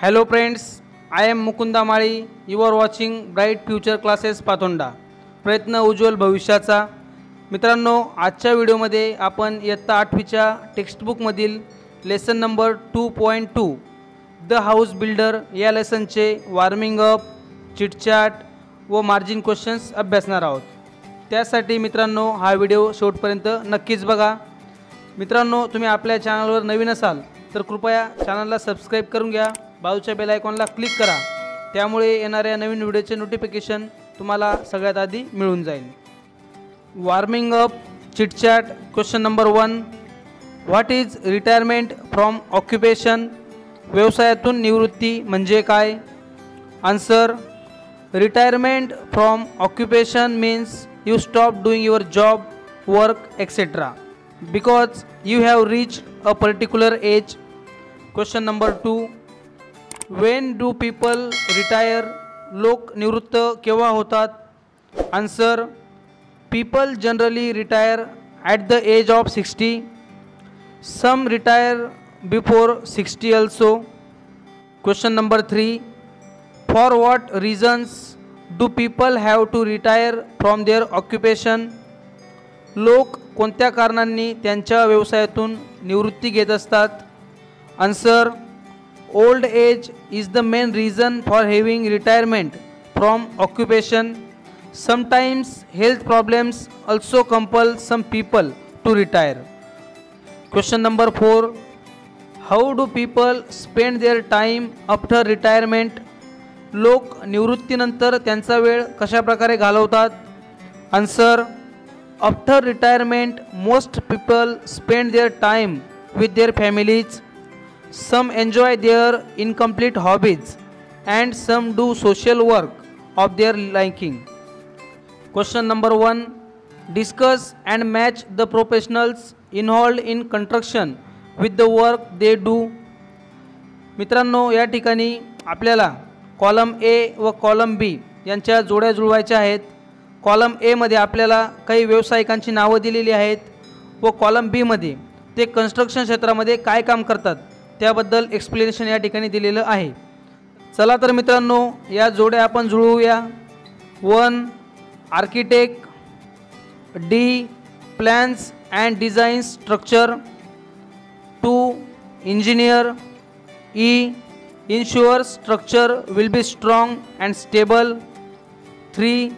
Hello friends, I am Mukunda Mali. You are watching Bright Future Classes Patonda. प्रयत्न उज्ज्वल भविष्याचा. मित्रांनो, आजच्या व्हिडिओमध्ये आपण इयत्ता 8वीच्या टेक्स्टबुकमधील lesson number 2.2 the house builder या लेसनचे वॉर्मिंग अप, चिटचॅट व मार्जिन क्वेश्चन्स अभ्यासणार आहोत. त्यासाठी मित्रांनो हा व्हिडिओ शेवटपर्यंत नक्कीच बघा. मित्रांनो, तुम्ही आपल्या चॅनलवर नवीन असाल तर कृपया चॅनलला सबस्क्राईब करून घ्या. बाजूच्या बेल आयकॉनला क्लिक करा. त्यामुळे येणाऱ्या नवीन व्हिडिओचे नोटिफिकेशन तुम्हाला सगळ्यात आधी मिळून जाईल. Warming up, chitchat. Question number 1. What is retirement from occupation? व्यवसायातून निवृत्ती म्हणजे काय? Answer. Retirement from occupation means you stop doing your job, work, etc. because you have reached a particular age. Question number 2. When do people retire? लोक निवृत्त केव्हा होतात? Answer. People generally retire at the age of 60. Some retire before 60 also. Question number 3. For what reasons do people have to retire from their occupation? लोक कोणत्या कारणांनी त्यांच्या व्यवसायातून निवृत्ती घेत असतात? Answer. Old age is the main reason for having retirement from occupation. Sometimes health problems also compel some people to retire. Question number 4. How do people spend their time after retirement? लोक निवृत्तीनंतर त्यांचा वेळ कशा प्रकारे घालवतात? Answer. After retirement most people spend their time with their families. Some enjoy their incomplete hobbies and some do social work of their liking. Question number 1. Discuss and match the professionals involved in construction with the work they do. मित्रांनो, या ठिकाणी आपल्याला column A व column बी यांच्या जोड्या जुळवायच्या आहेत. Column एमध्ये आपल्याला काही व्यावसायिकांची नावं दिलेली आहेत व कॉलम बीमध्ये ते कन्स्ट्रक्शन क्षेत्रामध्ये काय काम करतात त्याबद्दल एक्सप्लेनेशन या ठिकाणी दिलेलं आहे. चला तर मित्रांनो, या जोड्या आपण जुळवूया. 1. Architect. D. Plans and design structure. 2. Engineer. E. ensure structure will be strong and stable. 3.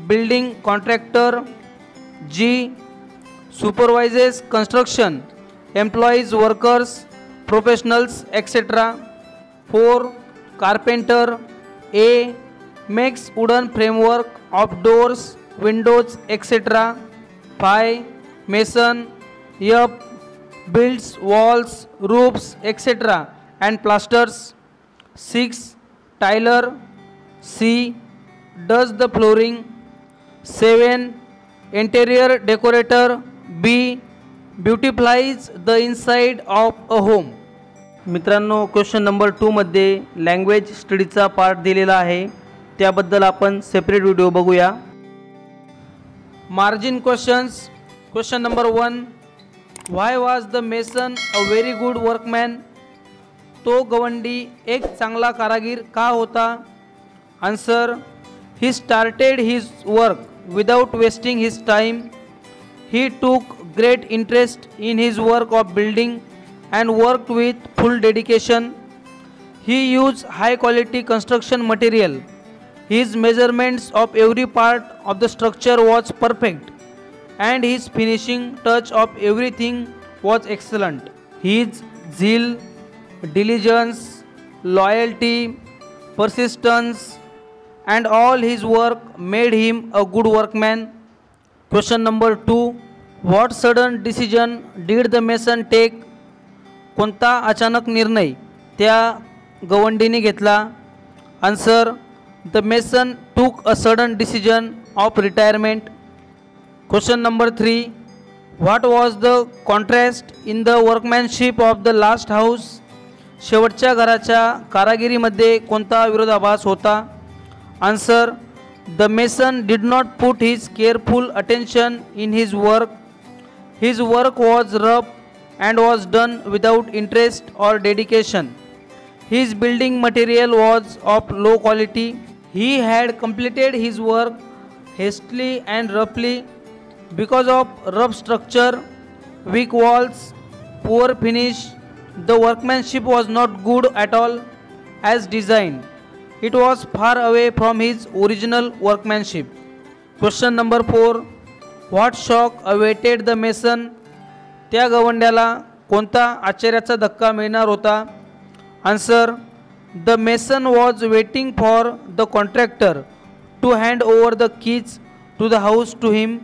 building contractor. G. supervises construction, employs workers, professionals, etc. 4. carpenter. A. makes wooden framework of doors, windows, etc. 5. mason. F. builds walls, roofs, etc. and plasters. 6. tiler. C. does the flooring. 7. interior decorator. B. beautifies the inside of a home. मित्रांनो, question number 2 मध्ये language स्टडीचा part दिलेला आहे, त्याबद्दल आपण separate video बघूया. Margin questions. Question number 1. Why was the mason a very good workman? तो गवंडी एक चांगला कारागीर का होता? Answer. He started his work without wasting his time. He took great interest in his work of building and worked with full dedication. He use high quality construction material. His measurements of every part of the structure was perfect and his finishing touch of everything was excellent. His झील, diligence, loyalty, persistence and all his work made him a good workman. Question number 2. What sudden decision did the mason take? कोणता अचानक निर्णय त्या गवंडीने घेतला? Answer. The mason took a sudden decision of retirement. Question number 3. What was the contrast in the workmanship of the last house? शेवटच्या घराच्या कारागिरीमध्ये कोणता विरोधाभास होता? Answer. The mason did not put his careful attention in his work. His work was rough and was done without interest or dedication. His building material was of low quality. He had completed his work hastily and roughly because of rough structure, weak walls, poor finish. The workmanship was not good at all as designed. It was far away from his original workmanship. Question number 4. What shock awaited the mason? त्या गवंड्याला कोणता आश्चर्याचा धक्का मिळणार होता? Answer. The mason was waiting for the contractor to hand over the keys to the house to him.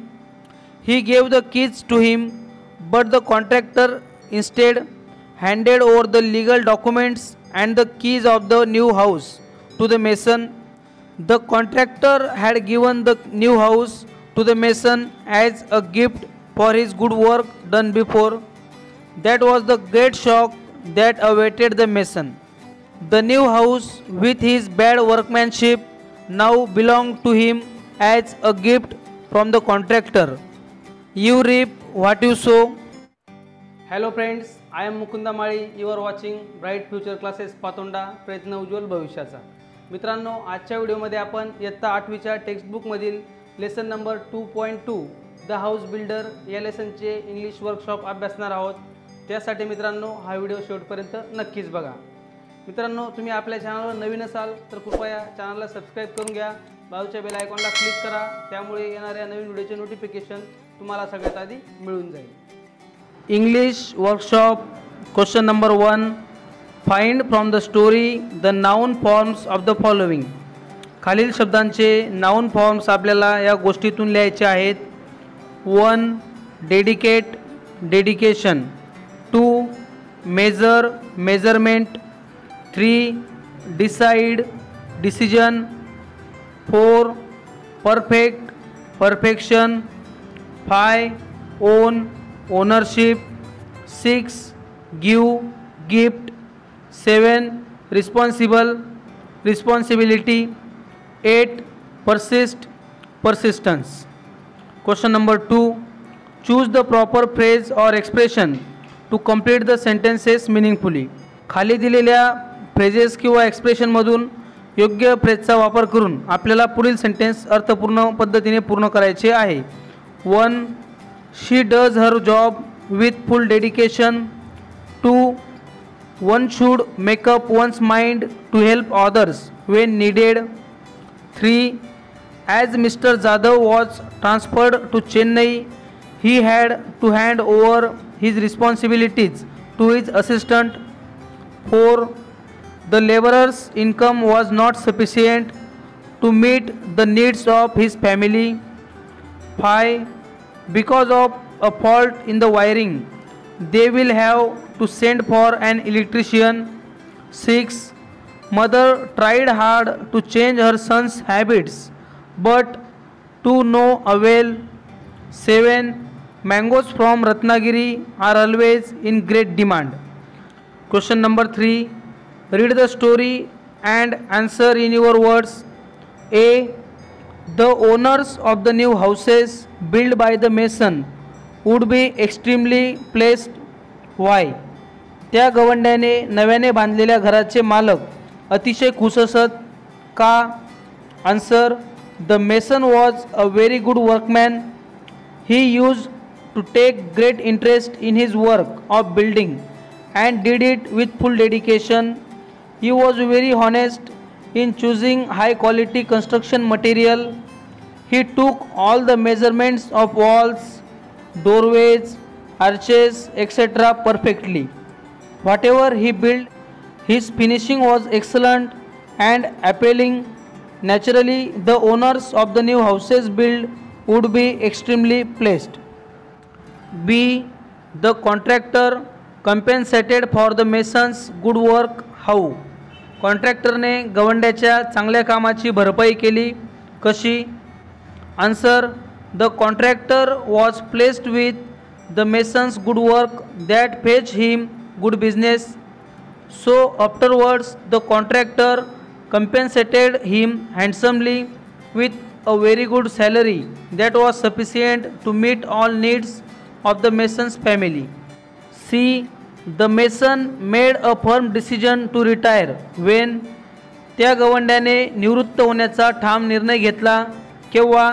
He gave the keys to him, but the contractor instead handed over the legal documents and the keys of the new house to the mason. The contractor had given the new house to the mason as a gift for his good work done before. That was the great shock that awaited the mason. The new house with his bad workmanship now belonged to him as a gift from the contractor. You reap what you sow. Hello friends, I am Mukunda Mali. You are watching Bright Future Classes Patonda, प्रयत्न उज्ज्वल भविष्याचा. मित्रांनो, आजच्या व्हिडिओमध्ये आपण इयत्ता 8वीच्या टेक्स्टबुकमधील lesson number 2.2 the house builder या लेसनचे इंग्लिश वर्कशॉप अभ्यासणार आहोत. त्यासाठी मित्रांनो हा व्हिडिओ शेवटपर्यंत नक्कीच बघा. मित्रांनो, तुम्ही आपल्या चॅनलवर नवीन असाल तर कृपया चॅनलला सबस्क्राईब करून घ्या. बाजूच्या बेल आयकॉनला क्लिक करा. त्यामुळे येणाऱ्या नवीन व्हिडिओचे नोटिफिकेशन तुम्हाला सगळ्यात आधी मिळून जाईल. English workshop question number 1. Find from the story the noun forms of the following. खालील शब्दांचे नाउन फॉर्म्स आपल्याला या गोष्टीतून लिहायचे आहेत. 1. Dedicate, dedication. 2. Measure, measurement. 3. Decide, decision. 4. Perfect, perfection. 5. Own, ownership. 6. Give, gift. 7. Responsible, responsibility. 8. persist, persistence. Question number 2. Choose the proper phrase or expression to complete the sentences meaningfully. खाली दिलेल्या phrases किंवा एक्सप्रेशनमधून योग्य फ्रेजचा वापर करून आपल्याला पुढील सेंटेन्स अर्थपूर्ण पद्धतीने पूर्ण करायचे आहे. 1. She does her job with full dedication. 2. one should make up one's mind to help others when needed. 3. As Mr. Jadhav was transferred to Chennai, he had to hand over his responsibilities to his assistant. 4. The laborer's income was not sufficient to meet the needs of his family. 5. Because of a fault in the wiring, they will have to send for an electrician. 6. Mother tried hard to change her son's habits, but to no avail. 7. Mangoes from Ratnagiri are always in great demand. Question number 3. Read the story and answer in your words. A. The owners of the new houses built by the mason would be extremely pleased. Why? त्या गवंड्याने नव्याने बांधलेल्या घराचे मालक अतिशय खुश असत. का? Answer. The mason was a very good workman. He use to take great interest in his work of building and did it with full dedication. He was very honest in choosing high quality construction material. He took all the measurements of walls, doorways, arches, etc. perfectly. Whatever he built, his finishing was excellent and appealing. Naturally, the owners of the new houses built would be extremely pleased. B. The contractor compensated for the mason's good work. How? कॉन्ट्रॅक्टरने गवंड्याच्या चांगल्या कामाची भरपाई केली. कशी? Answer. The contractor was placed with the masons good work that fetch him good business. So afterwards the contractor compensated him handsomely with a very good salary that was sufficient to meet all needs of the mason's family. C. The mason made a firm decision to retire when. त्या गवंड्याने निवृत्त होण्याचा ठाम निर्णय घेतला केव्हा?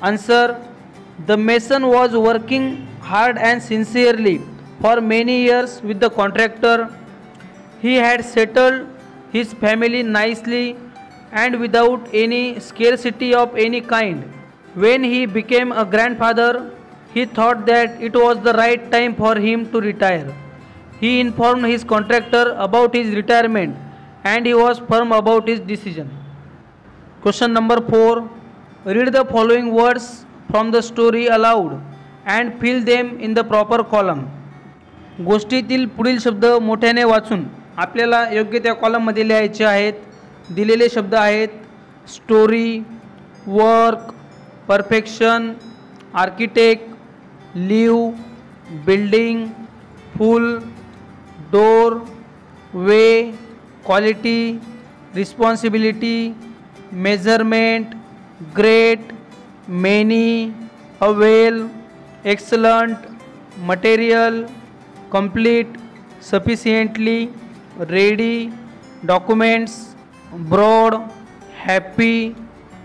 Answer. The mason was working hard and sincerely for many years with the contractor. He had settled his family nicely and without any scarcity of any kind. When he became a grandfather, he thought that it was the right time for him to retire. He informed his contractor about his retirement and he was firm about his decision. Question number 4. Read the following words from the story aloud and fill them in the proper column. गोष्टीतील पुढील शब्द मोठ्याने वाचून आपल्याला योग्य त्या कॉलममध्ये लिहायचे आहेत. दिलेले शब्द आहेत story, work, perfection, architect, live, building, full, door, way, quality, responsibility, measurement, great, many, avail, excellent, material, complete, sufficiently, ready, documents, broad, happy,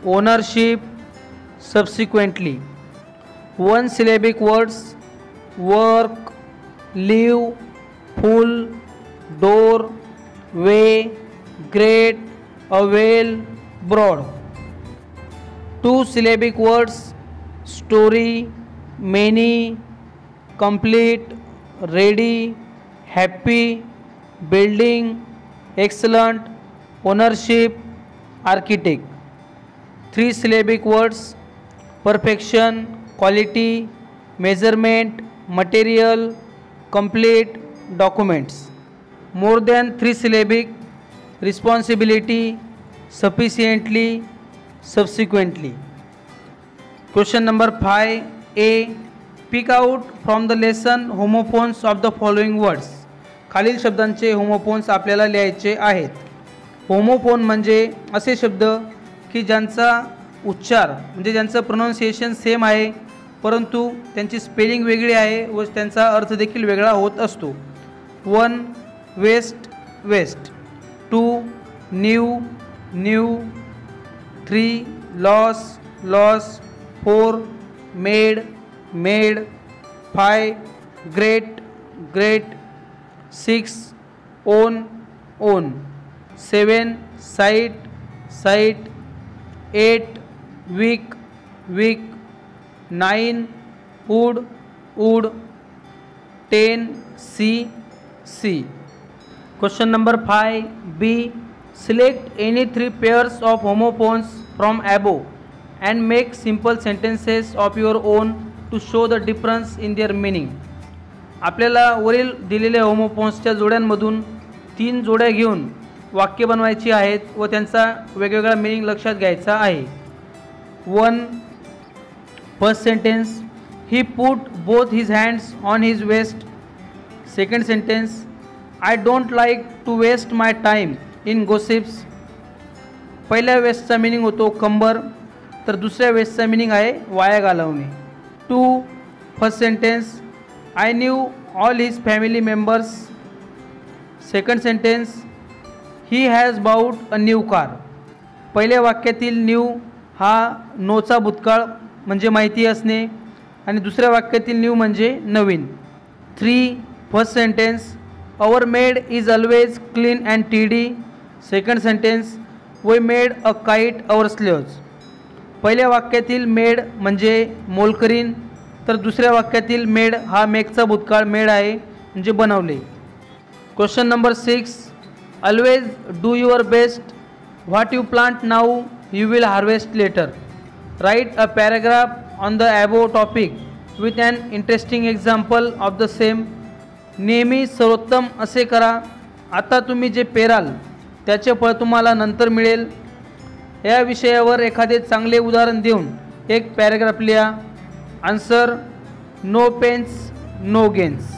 ownership, subsequently. One syllabic words: work, live, full, door, way, great, avail, broad. Two syllabic words: story, many, complete, ready, happy, building, excellent, ownership, architect. Three syllabic words: perfection, quality, measurement, material, complete, documents. More than three syllabic: responsibility, sufficiently, subsequently. Question number 5A. Pick out from the lesson homophones of the following words. खालील शब्दांचे homophones आपल्याला लिहायचे आहेत. Homophone म्हणजे असे शब्द की ज्यांचा उच्चार म्हणजे ज्यांचं प्रोनाऊन्सिएशन सेम आहे परंतु त्यांची स्पेलिंग वेगळी आहे व त्यांचा अर्थ देखील वेगळा होत असतो. 1. Waste, waist. 2. New, knew. 3. Loss, loss. 4. Made, maid. 5. Great, grate. 6. Own, own. 7. Site, sight. 8. Week, weak. 9. Wood, would. 10. Sea, see. Question number 5B. Select any 3 pairs of homophones from above and make simple sentences of your own to show the difference in their meaning. आपल्याला वरील दिलेल्या होमोफोन्सच्या जोड्यांमधून 3 जोड्या घेऊन वाक्य बनवायची आहेत व त्यांचा वेगवेगळा मीनिंग लक्षात घ्यायचा आहे. 1. First sentence: he put both his hands on his waist. Second sentence: I don't like to waste my time in gossips. पहिल्या वेस्टचा मिनिंग होतो कंबर तर दुसऱ्या वेस्टचा मिनिंग आहे वाया घालवणे. 2. First sentence: I knew all his family members. Second sentence: he has bought a new car. पहिल्या वाक्यातील न्यू हा नोचा भूतकाळ म्हणजे माहिती असणे आणि दुसऱ्या वाक्यातील न्यू म्हणजे नवीन. 3. First sentence: our maid is always clean and tidy. Second sentence: we made a kite our sleeves. पहिल्या वाक्यातील मेड म्हणजे मोलकरीन तर दुसऱ्या वाक्यातील मेड हा मेकचा भूतकाळ मेड आहे म्हणजे बनवले. Question number 6. Always do your best. What you plant now you will harvest later. Write a paragraph on the above topic with an interesting example of the same. नेहमी सर्वोत्तम असे करा. आता तुम्ही जे पेराल त्याचे फळ तुम्हाला नंतर मिळेल. या विषयावर एखादे चांगले उदाहरण देऊन एक पॅराग्राफ लिहा. Answer: no pains no gains.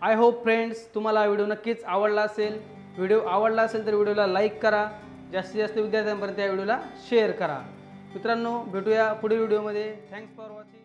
I hope friends तुम्हाला व्हिडिओ नक्कीच आवडला असेल. व्हिडिओ आवडला असेल तर व्हिडिओला लाईक करा, जास्तीत जास्त विद्यार्थ्यांपर्यंत या व्हिडिओला शेअर करा. मित्रांनो भेटूया पुढील व्हिडिओमध्ये. Thanks for watching.